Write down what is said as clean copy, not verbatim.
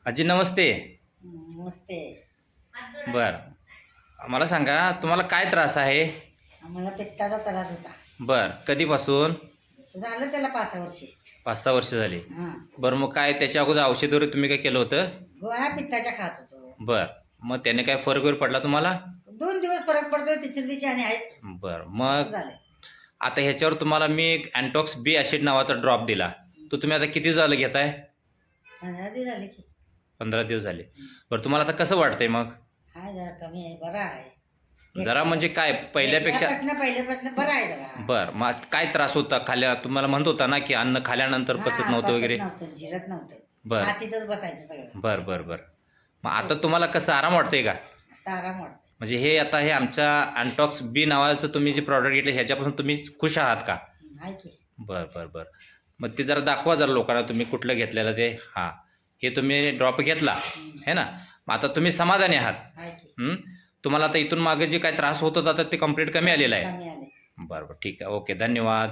आजी नमस्ते. नमस्ते. बर, मला सांगा तुम्हाला काय त्रास आहे? आम्हाला पित्ताचा त्रास होता. बर, कधीपासून? झालं त्याला 5 वर्षे. 5-6 वर्ष झाली. हां. बरं, मग काय त्याच्या अगोदर औषध वगैरे तुम्ही काय केलं होतं? गोळ्या पित्ताच्या खात होतो. बर, मग त्याने काय फरक वगैरे पडला तुम्हाला? 2 दिवस फरक पडतोय, तिसऱ्या दिवशी आणि आहेच. बर, असं मग झालंय. आता ह्याच्यावर तुम्हाला मी एक अँटॉक्स बी ॲसिड नावाचा ड्रॉप दिला. तो तुम्ही आता किती झालं घेताय? 15 दिवस झाले की. 15 दिवस झाले. बरं, तुम्हाला आता कसं वाटतंय मग? हाय जरा कमी आहे, बरा आहे. जरा म्हणजे काय पहिल्यापेक्षा? पहिल्यापासून बरा आहे जरा. बर, मग काय त्रास होता? तुम्हाला म्हणत होता ना की अन्न खाल्यानंतर पचत हां, नव्हतं पचत वगैरे? नव्हतं, जिरत नव्हतं. बरं. छातीतच बसायचं सगळं. बर बर बर, मग आता तुम्हाला कसं आराम वाटतंय का? आता आराम वाटतो. म्हणजे हे आता हे आमच्या अँटॉक्स बी नावाचं तुम्ही जे प्रॉडक्ट घेतले ह्याच्यापासून तुम्ही खुश आहात का? आहे की. बर बर बर, मग ते जरा दाखवा जरा लोकांना तुम्ही कुठलं घेतलेलं ते. हां, हे तुम्ही ड्रॉप घेतला है ना, मग आता तुम्ही समाधानी आहात. आहे की. तुम्हाला आता इथून मागे जे काय त्रास होत होता तर ते कम्प्लीट कमी आलेलं आहे. कमी आले. बरं बरं, ठीक आहे, ओके, धन्यवाद.